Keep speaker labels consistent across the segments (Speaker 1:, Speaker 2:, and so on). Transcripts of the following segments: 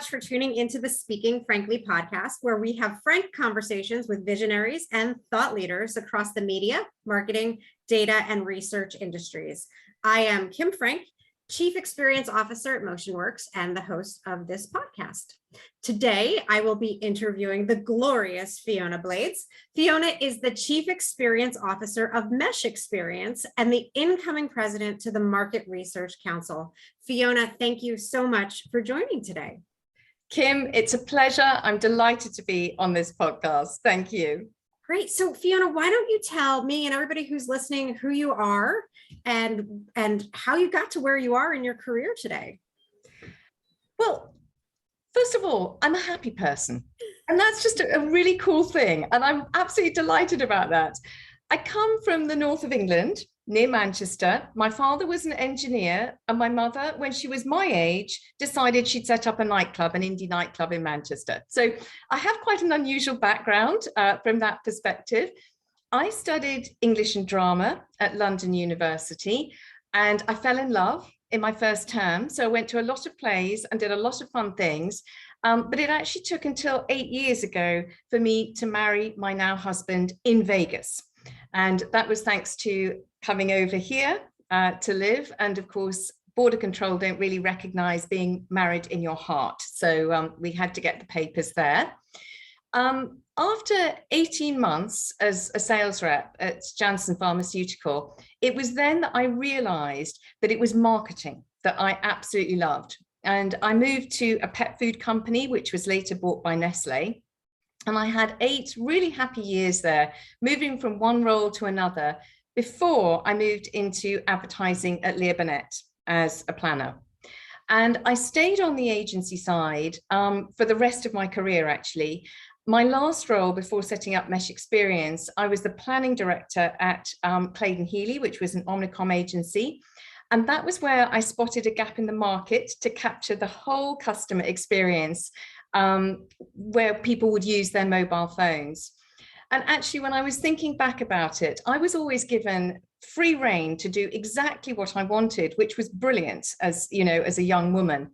Speaker 1: much for tuning into the Speaking Frankly podcast, where we have frank conversations with visionaries and thought leaders across the media, marketing, data, and research industries. I am Kym Frank, Chief Experience Officer at MotionWorks and the host of this podcast. Today, I will be interviewing the glorious Fiona Blades. Fiona is the Chief Experience Officer of Mesh Experience and the incoming president to the Market Research Council. Fiona, thank you so much for joining today.
Speaker 2: Kym, it's a pleasure. I'm delighted to be on this podcast. Thank you.
Speaker 1: Great. So Fiona, why don't you tell me and everybody who's listening who you are and how you got to where you are in your career today?
Speaker 2: Well, first of all, I'm a happy person, and that's just a really cool thing. And I'm absolutely delighted about that. I come from the north of England, near Manchester. My father was an engineer, and my mother, when she was my age, decided she'd set up a nightclub, an indie nightclub in Manchester. So I have quite an unusual background from that perspective. I studied English and drama at London University, and I fell in love in my first term. So I went to a lot of plays and did a lot of fun things. But it actually took until 8 years ago for me to marry my now husband in Vegas. And that was thanks to coming over here to live. And of course, border control don't really recognize being married in your heart. So we had to get the papers there. After 18 months as a sales rep at Janssen Pharmaceutical, it was then that I realized that it was marketing that I absolutely loved. And I moved to a pet food company, which was later bought by Nestle. And I had 8 really happy years there, moving from one role to another before I moved into advertising at Lear Burnett as a planner. And I stayed on the agency side for the rest of my career, actually. My last role before setting up Mesh Experience, I was the planning director at Claydon Healy, which was an Omnicom agency. And that was where I spotted a gap in the market to capture the whole customer experience where people would use their mobile phones. And actually, when I was thinking back about it, I was always given free rein to do exactly what I wanted, which was brilliant as, you know, as a young woman.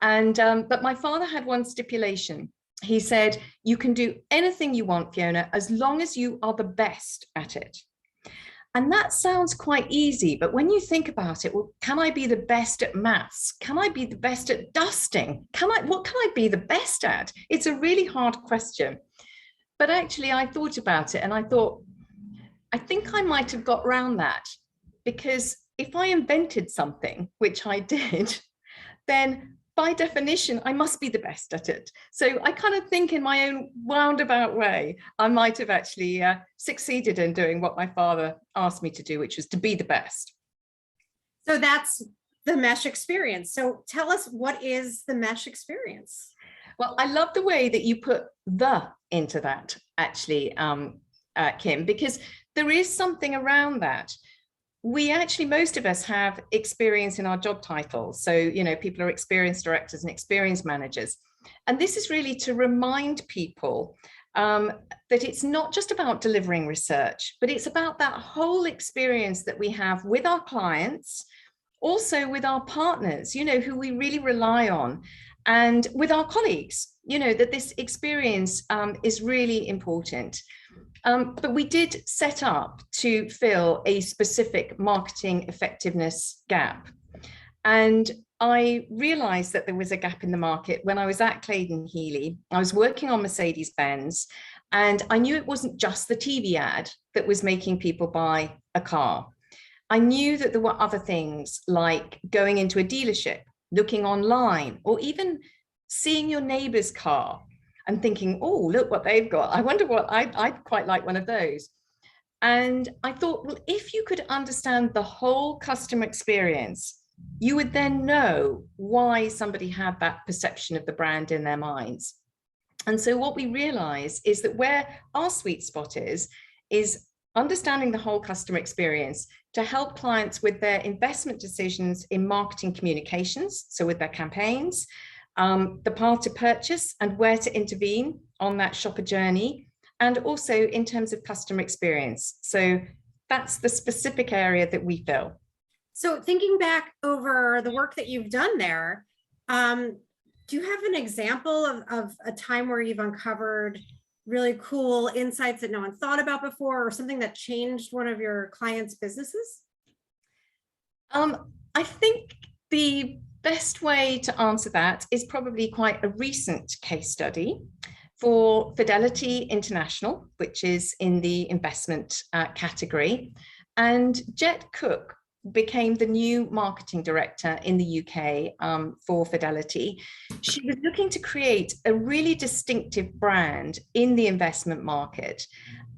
Speaker 2: And but my father had one stipulation. He said, you can do anything you want, Fiona, as long as you are the best at it. And that sounds quite easy, but when you think about it, well, can I be the best at maths? Can I be the best at dusting? What can I be the best at? It's a really hard question. But actually, I thought about it and I thought, I think I might have got around that, because if I invented something, which I did, then by definition, I must be the best at it. So I kind of think in my own roundabout way, I might have actually succeeded in doing what my father asked me to do, which was to be the best.
Speaker 1: So that's the Mesh Experience. So tell us, what is the Mesh Experience?
Speaker 2: Well, I love the way that you put the into that, actually, Kym, because there is something around that. We actually, most of us have experience in our job titles. So, you know, people are experience directors and experience managers. And this is really to remind people that it's not just about delivering research, but it's about that whole experience that we have with our clients, also with our partners, you know, who we really rely on, and with our colleagues, you know, that this experience is really important. But we did set up to fill a specific marketing effectiveness gap. And I realized that there was a gap in the market when I was at Claydon Healy. I was working on Mercedes-Benz, and I knew it wasn't just the TV ad that was making people buy a car. I knew that there were other things like going into a dealership, looking online, or even seeing your neighbor's car and thinking, oh, look what they've got. I wonder what I'd quite like one of those. And I thought, well, if you could understand the whole customer experience, you would then know why somebody had that perception of the brand in their minds. And so what we realize is that where our sweet spot is understanding the whole customer experience to help clients with their investment decisions in marketing communications, so with their campaigns, the path to purchase and where to intervene on that shopper journey, and also in terms of customer experience. So that's the specific area that we fill.
Speaker 1: So thinking back over the work that you've done there, Do you have an example of a time where you've uncovered really cool insights that no one thought about before, or something that changed one of your clients' businesses?
Speaker 2: I think the best way to answer that is probably quite a recent case study for Fidelity International, which is in the investment category. And Jet Cook became the new marketing director in the UK for Fidelity. She was looking to create a really distinctive brand in the investment market.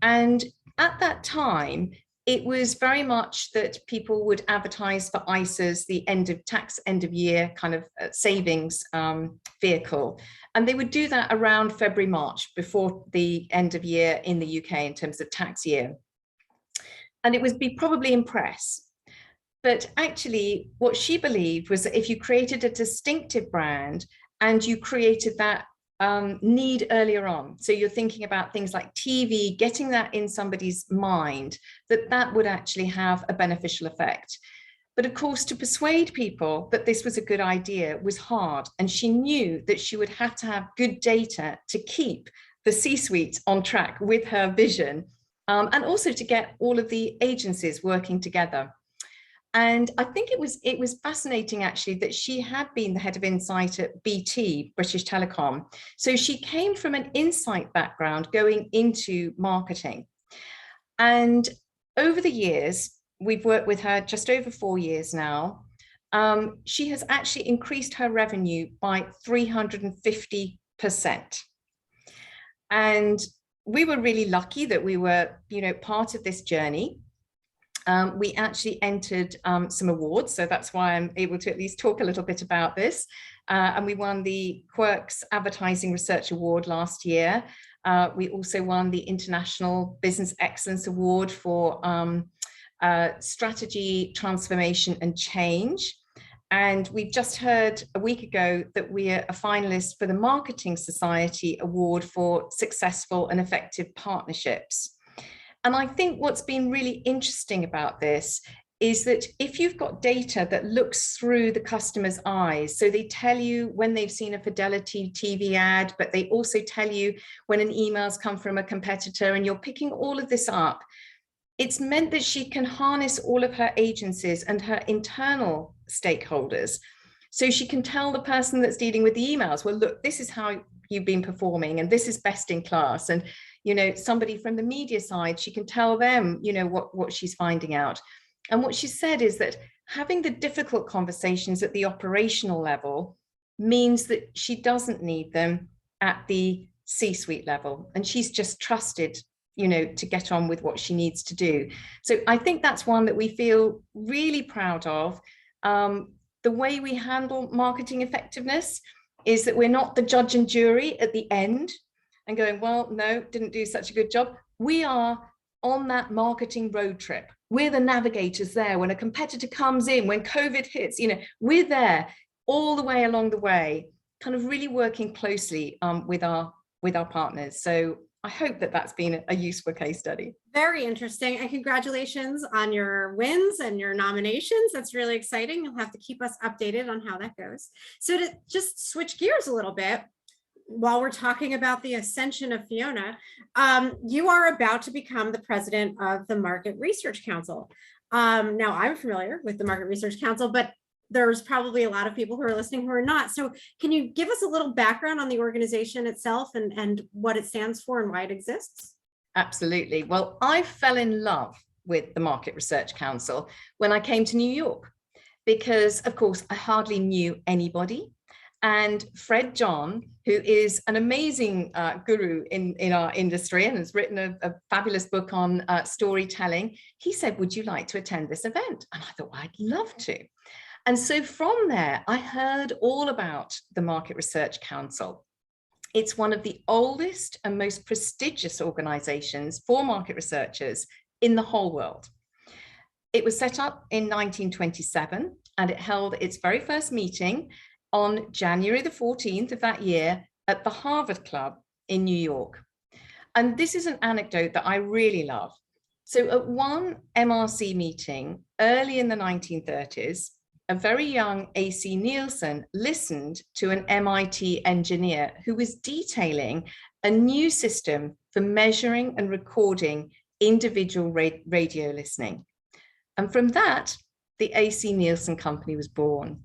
Speaker 2: And at that time, it was very much that people would advertise for ISAs, the end of year kind of savings vehicle. And they would do that around February, March, before the end of year in the UK in terms of tax year. And it would be probably in press. But actually, what she believed was that if you created a distinctive brand and you created that need earlier on, so you're thinking about things like TV, getting that in somebody's mind, that would actually have a beneficial effect. But of course, to persuade people that this was a good idea was hard. And she knew that she would have to have good data to keep the C-suite on track with her vision, and also to get all of the agencies working together. And I think it was fascinating, actually, that she had been the head of insight at BT, British Telecom. So she came from an insight background going into marketing. And over the years, we've worked with her just over 4 years now. She has actually increased her revenue by 350%. And we were really lucky that we were, part of this journey. We actually entered some awards, so that's why I'm able to at least talk a little bit about this. And we won the Quirks Advertising Research Award last year. We also won the International Business Excellence Award for Strategy, Transformation and Change. And we've just heard a week ago that we are a finalist for the Marketing Society Award for Successful and Effective Partnerships. And I think what's been really interesting about this is that if you've got data that looks through the customer's eyes, so they tell you when they've seen a Fidelity TV ad, but they also tell you when an email's come from a competitor, and you're picking all of this up, it's meant that she can harness all of her agencies and her internal stakeholders. So she can tell the person that's dealing with the emails, well, look, this is how you've been performing, and this is best in class. And somebody from the media side, she can tell them, what she's finding out. And what she said is that having the difficult conversations at the operational level means that she doesn't need them at the C-suite level. And she's just trusted, to get on with what she needs to do. So I think that's one that we feel really proud of. The way we handle marketing effectiveness is that we're not the judge and jury at the end and going, well, no, didn't do such a good job. We are on that marketing road trip. We're the navigators there. When a competitor comes in, when COVID hits, we're there all the way along the way, kind of really working closely with our partners. So I hope that that's been a useful case study.
Speaker 1: Very interesting. And congratulations on your wins and your nominations. That's really exciting. You'll have to keep us updated on how that goes. So to just switch gears a little bit, while we're talking about the ascension of Fiona, you are about to become the president of the Market Research Council. Now, I'm familiar with the Market Research Council, but there's probably a lot of people who are listening who are not. So can you give us a little background on the organization itself and what it stands for and why it exists?
Speaker 2: Absolutely. Well, I fell in love with the Market Research Council when I came to New York, because, of course, I hardly knew anybody. And Fred John, who is an amazing guru in our industry and has written a fabulous book on storytelling, he said, would you like to attend this event? And I thought, I'd love to. And so from there, I heard all about the Market Research Council. It's one of the oldest and most prestigious organizations for market researchers in the whole world. It was set up in 1927, and it held its very first meeting on January the 14th of that year at the Harvard Club in New York. And this is an anecdote that I really love. So at one MRC meeting early in the 1930s, a very young AC Nielsen listened to an MIT engineer who was detailing a new system for measuring and recording individual radio listening. And from that, the AC Nielsen company was born.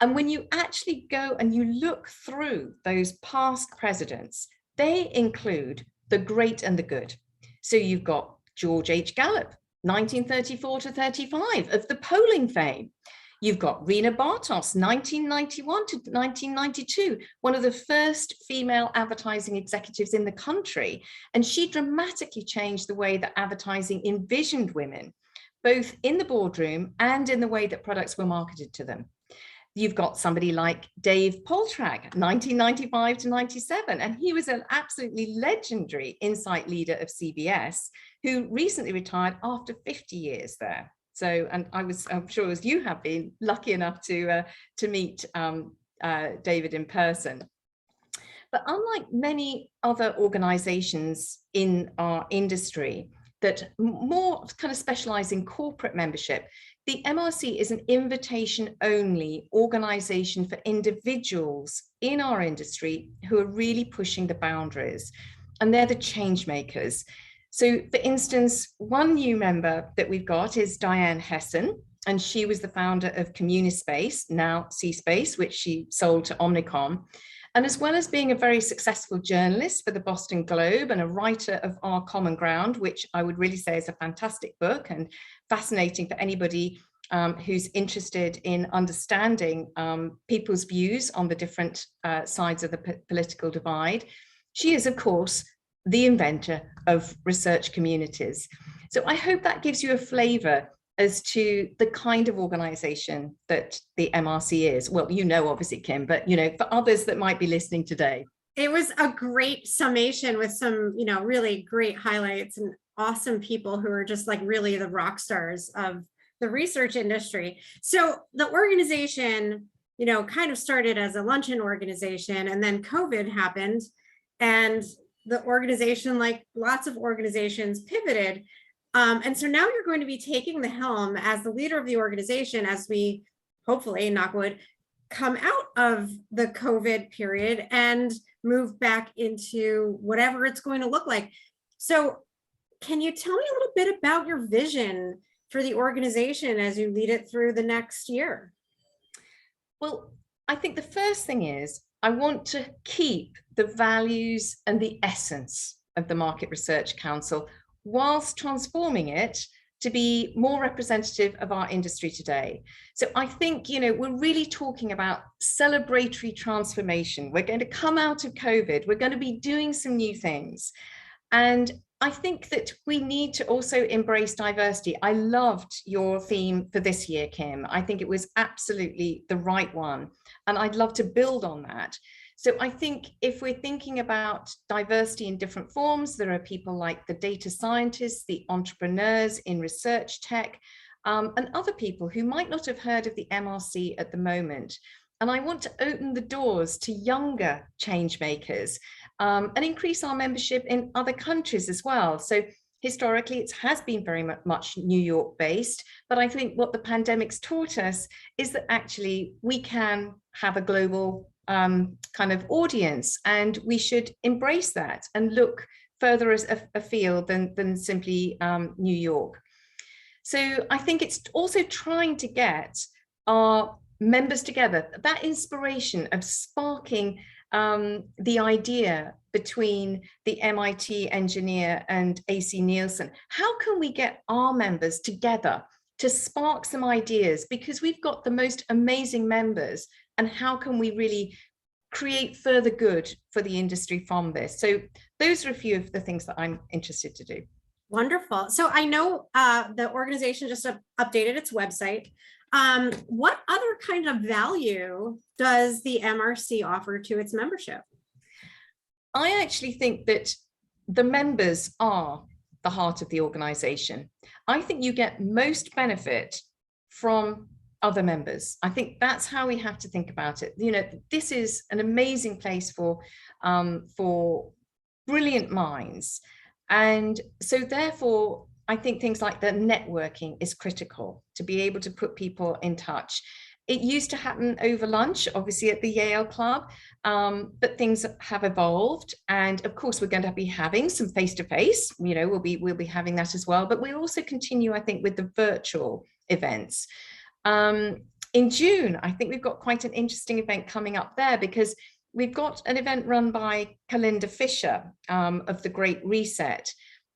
Speaker 2: And when you actually go and you look through those past presidents, they include the great and the good. So you've got George H. Gallup, 1934 to 35, of the polling fame. You've got Rena Bartos, 1991 to 1992, one of the first female advertising executives in the country. And she dramatically changed the way that advertising envisioned women, both in the boardroom and in the way that products were marketed to them. You've got somebody like Dave Poltrag, 1995 to 97, and he was an absolutely legendary insight leader of CBS, who recently retired after 50 years there. So, and I'm sure as you have been lucky enough to meet David in person. But unlike many other organizations in our industry that more kind of specialize in corporate membership, the MRC is an invitation-only organization for individuals in our industry who are really pushing the boundaries, and they're the change makers. So for instance, one new member that we've got is Diane Hessen, and she was the founder of Communispace, now C-Space, which she sold to Omnicom. And as well as being a very successful journalist for the Boston Globe and a writer of Our Common Ground, which I would really say is a fantastic book and fascinating for anybody who's interested in understanding people's views on the different sides of the political divide. She is, of course, the inventor of research communities. So I hope that gives you a flavor as to the kind of organization that the MRC is. Well, you know, obviously, Kym, but, you know, for others that might be listening today.
Speaker 1: It was a great summation with some, you know, really great highlights and awesome people who are just like really the rock stars of the research industry. So the organization, you know, kind of started as a luncheon organization, and then COVID happened, and the organization, like lots of organizations, pivoted. And so now you're going to be taking the helm as the leader of the organization as we hopefully, knock wood, come out of the COVID period and move back into whatever it's going to look like. So can you tell me a little bit about your vision for the organization as you lead it through the next year?
Speaker 2: Well, I think the first thing is I want to keep the values and the essence of the Market Research Council whilst transforming it to be more representative of our industry today. So I think, you know, we're really talking about celebratory transformation. We're going to come out of COVID. We're going to be doing some new things. And I think that we need to also embrace diversity. I loved your theme for this year, Kym. I think it was absolutely the right one. And I'd love to build on that. So I think if we're thinking about diversity in different forms, there are people like the data scientists, the entrepreneurs in research tech, and other people who might not have heard of the MRC at the moment. And I want to open the doors to younger change makers and increase our membership in other countries as well. So historically, it has been very much New York based, but I think what the pandemic's taught us is that actually we can have a global kind of audience, and we should embrace that and look further as afield than simply New York. So I think it's also trying to get our members together, that inspiration of sparking the idea between the MIT engineer and AC Nielsen. How can we get our members together to spark some ideas, because we've got the most amazing members, and how can we really create further good for the industry from this? So those are a few of the things that I'm interested to do.
Speaker 1: Wonderful. So I know the organization just updated its website. What other kind of value does the MRC offer to its membership?
Speaker 2: I actually think that the members are the heart of the organization. I think you get most benefit from other members. I think that's how we have to think about it. You know, this is an amazing place for brilliant minds. And so therefore, I think things like the networking is critical to be able to put people in touch. It used to happen over lunch, obviously at the Yale Club, but things have evolved. And of course, we're going to be having some face-to-face, we'll be having that as well. But we'll also continue, I think, with the virtual events. In June, I think we've got quite an interesting event coming up there, because we've got an event run by Kalinda Fisher of the Great Reset.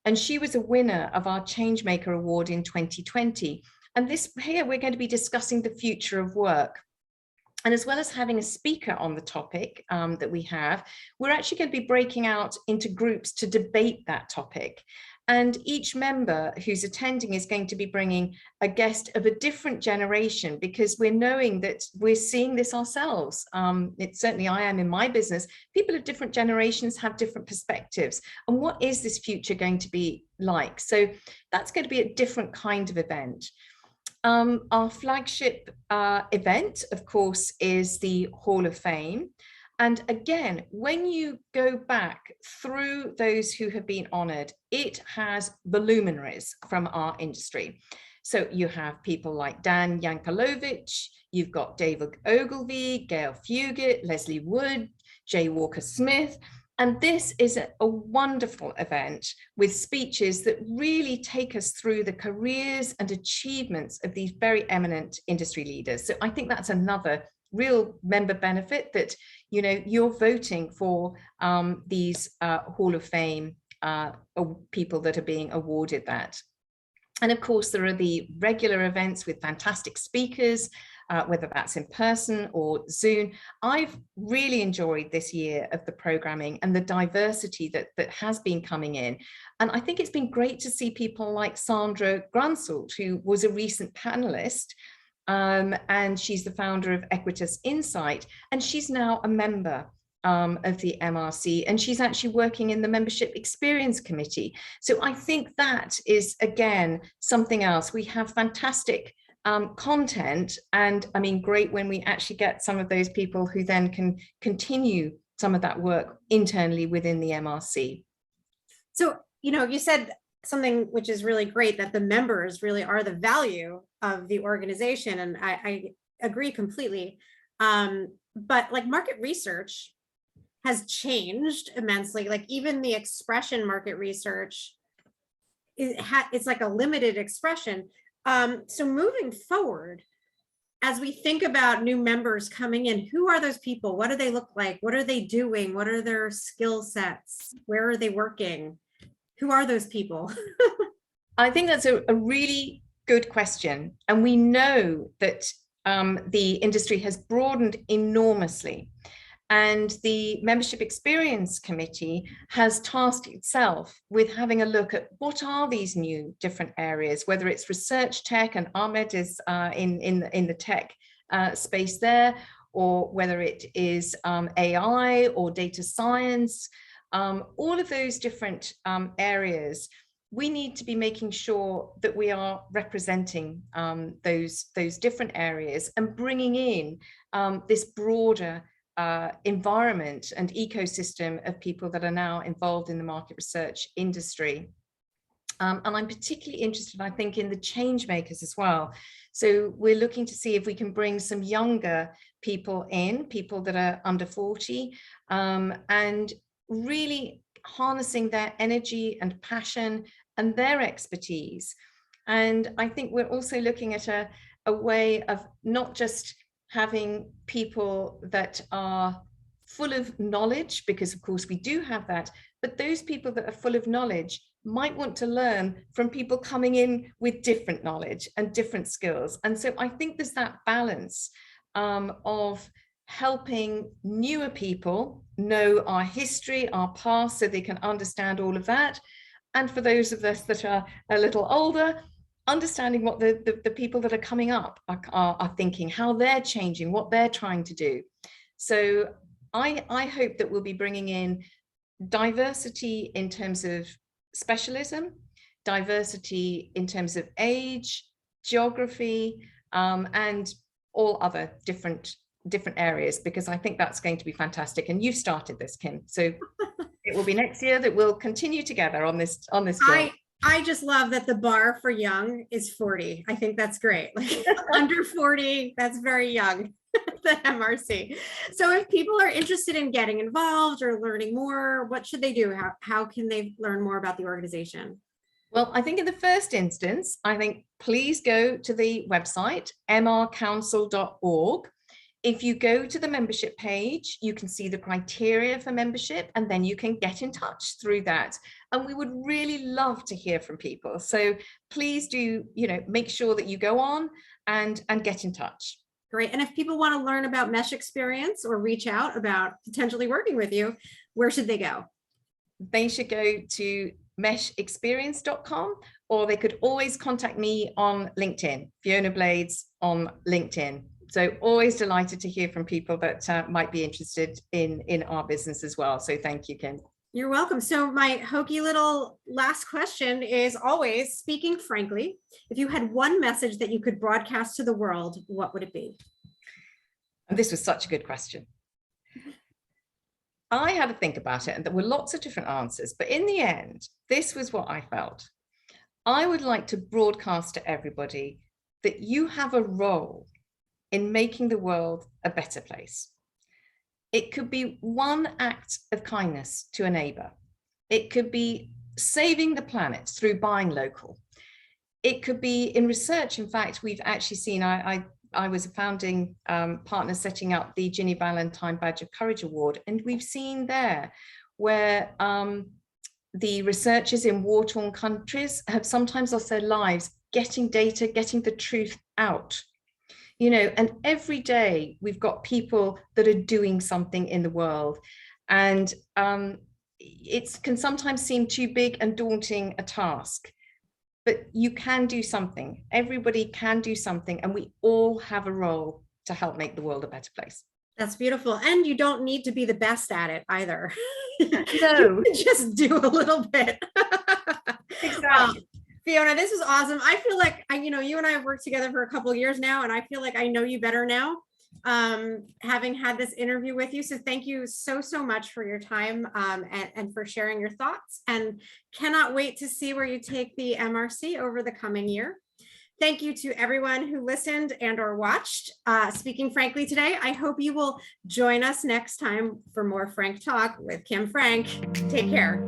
Speaker 2: And she was a winner of our Changemaker Award in 2020. And this here, we're going to be discussing the future of work. And as well as having a speaker on the topic that we have, we're actually going to be breaking out into groups to debate that topic. And each member who's attending is going to be bringing a guest of a different generation, because we're knowing that we're seeing this ourselves. It's certainly, I am in my business. People of different generations have different perspectives. And what is this future going to be like? So that's going to be a different kind of event. Our flagship event, of course, is the Hall of Fame. And again, when you go back through those who have been honored, it has the luminaries from our industry. So you have people like Dan Yankelovich, you've got David Ogilvy, Gail Fugit, Leslie Wood, Jay Walker Smith. And this is a wonderful event with speeches that really take us through the careers and achievements of these very eminent industry leaders. So I think that's another real member benefit, that you're voting for these Hall of Fame people that are being awarded that. And of course, there are the regular events with fantastic speakers, whether that's in person or Zoom. I've really enjoyed this year of the programming and the diversity that has been coming in. And I think it's been great to see people like Sandra Grunselt, who was a recent panelist, and she's the founder of Equitas Insight, and she's now a member of the MRC, and she's actually working in the Membership Experience Committee. So I think that is, again, something else. We have fantastic content, and I mean, great when we actually get some of those people who then can continue some of that work internally within the MRC.
Speaker 1: So, you said something which is really great, that the members really are the value of the organization. And I agree completely. But like, market research has changed immensely. Like, even the expression market research, it's like a limited expression. So moving forward, as we think about new members coming in, who are those people? What do they look like? What are they doing? What are their skill sets? Where are they working? Who are those people?
Speaker 2: I think that's a really good question. And we know that the industry has broadened enormously. And the Membership Experience Committee has tasked itself with having a look at what are these new different areas, whether it's research tech, and Ahmed is in the tech space there, or whether it is AI or data science. All of those different areas, we need to be making sure that we are representing those different areas and bringing in this broader environment and ecosystem of people that are now involved in the market research industry. And I'm particularly interested, I think, in the change makers as well. So we're looking to see if we can bring some younger people in, people that are under 40, and really harnessing their energy and passion and their expertise. And I think we're also looking at a way of not just having people that are full of knowledge, because of course we do have that, but those people that are full of knowledge might want to learn from people coming in with different knowledge and different skills. And so I think there's that balance of helping newer people know our history, our past, so they can understand all of that. And for those of us that are a little older, understanding what the people that are coming up are thinking, how they're changing, what they're trying to do. So I hope that we'll be bringing in diversity in terms of specialism, diversity in terms of age, geography, and all other different areas, because I think that's going to be fantastic. And you've started this, Kym. So it will be next year that we'll continue together on this journey.
Speaker 1: I just love that the bar for young is 40. I think that's great. Like under 40, that's very young, the MRC. So if people are interested in getting involved or learning more, what should they do? How can they learn more about the organization?
Speaker 2: Well, I think in the first instance, I think please go to the website, mrcouncil.org. If you go to the membership page, you can see the criteria for membership, and then you can get in touch through that. And we would really love to hear from people. So please do, make sure that you go on and get in touch.
Speaker 1: Great. And if people want to learn about Mesh Experience or reach out about potentially working with you, where should they go?
Speaker 2: They should go to meshexperience.com, or they could always contact me on LinkedIn, Fiona Blades on LinkedIn. So always delighted to hear from people that might be interested in our business as well. So thank you, Kym.
Speaker 1: You're welcome. So my hokey little last question is always, speaking frankly, if you had one message that you could broadcast to the world, what would it be?
Speaker 2: And this was such a good question. I had to think about it, and there were lots of different answers, but in the end, this was what I felt. I would like to broadcast to everybody that you have a role in making the world a better place. It could be one act of kindness to a neighbor. It could be saving the planet through buying local. It could be in research. In fact, we've actually seen, I was a founding partner setting up the Ginny Valentine Badge of Courage Award, and we've seen there where the researchers in war-torn countries have sometimes lost their lives getting data, getting the truth out. And every day we've got people that are doing something in the world, and it can sometimes seem too big and daunting a task, but you can do something. Everybody can do something, and we all have a role to help make the world a better place.
Speaker 1: That's beautiful. And you don't need to be the best at it either.
Speaker 2: No,
Speaker 1: just do a little bit.
Speaker 2: Exactly.
Speaker 1: Fiona, this is awesome. I feel like you and I have worked together for a couple of years now, and I feel like I know you better now, having had this interview with you. So thank you so much for your time and for sharing your thoughts, and cannot wait to see where you take the MRC over the coming year. Thank you to everyone who listened and or watched Speaking Frankly today. I hope you will join us next time for more Frank Talk with Kym Frank. Take care.